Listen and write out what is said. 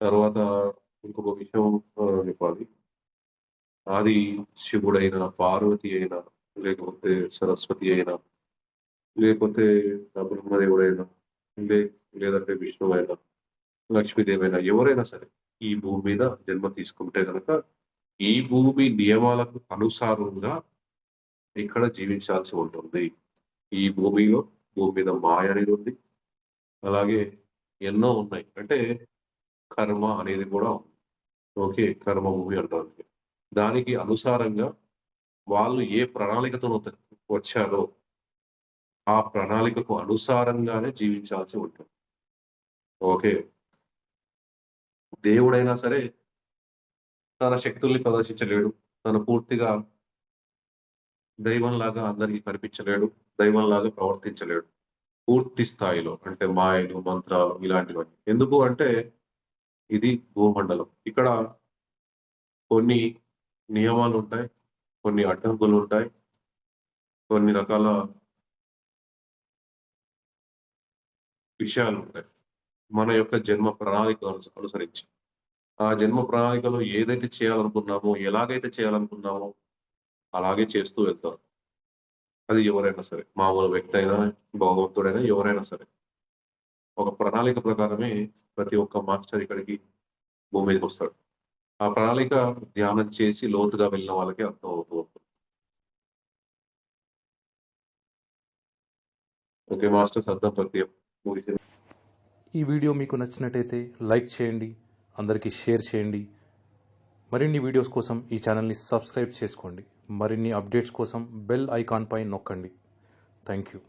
తర్వాత ఇంకొక విషయం చెప్పాలి. ఆది శివుడైన, పార్వతి అయినా, లేకపోతే సరస్వతి అయినా, లేకపోతే బ్రహ్మదేవుడైనా, లే లేదంటే విష్ణువైనా, లక్ష్మీదేవైనా ఎవరైనా సరే ఈ భూమి మీద జన్మ తీసుకుంటే గనక ఈ భూమి నియమాలకు అనుసారంగా ఇక్కడ జీవించాల్సి ఉంటుంది. ఈ భూమి మీద మాయ అనేది ఉంది. అలాగే ఎన్నో ఉన్నాయి. అంటే కర్మ అనేది కూడా ఉంది. ఓకే. కర్మ భూమి అంటారు. దానికి అనుసారంగా వాళ్ళు ఏ ప్రణాళికతోనైతే వచ్చారో, ఆ ప్రణాళికకు అనుసారంగానే జీవించాల్సి ఉంటుంది. ఓకే. దేవుడైనా సరే తన శక్తుల్ని ప్రదర్శించలేడు. తను పూర్తిగా దైవంలాగా అందరికి కనిపించలేడు. దైవంలాగా ప్రవర్తించలేడు. పూర్తి స్థాయిలో అంటే మాయలు, మంత్రాలు ఇలాంటివన్నీ. ఎందుకు అంటే ఇది భూమండలం. ఇక్కడ కొన్ని నియమాలుంటాయి. కొన్ని అడ్డంకులుంటాయి. కొన్ని రకాల విషయాలుంటాయి. మన యొక్క జన్మ ప్రణాళిక అనుసరించి. ఆ జన్మ ప్రణాళికలో ఏదైతే చేయాలనుకున్నామో, ఎలాగైతే చేయాలనుకున్నామో అలాగే చేస్తూ వెళ్తాం. అది ఎవరైనా సరే. మామూలు వ్యక్తి అయినా, భగవంతుడైనా ఎవరైనా సరే. ఒక ప్రణాళిక ప్రకారమే ప్రతి ఒక్క మాస్టర్ ఇక్కడికి భూమి మీదకొస్తాడు. ఆ ప్రణాళిక ధ్యానం చేసి లోతుగా వెళ్ళిన వాళ్ళకే అర్థమవుతూ ఉంటుంది. ఓకే మాస్టర్స్ అర్థం ప్రక్రియ ముగిసింది. ఈ వీడియో మీకు నచ్చినట్టయితే లైక్ చేయండి, అందరికీ షేర్ చేయండి. మరిన్ని వీడియోస్ కోసం ఈ ఛానల్ని సబ్స్క్రైబ్ చేసుకోండి. మరిన్ని అప్డేట్స్ కోసం బెల్ ఐకాన్ పై నొక్కండి. Thank you.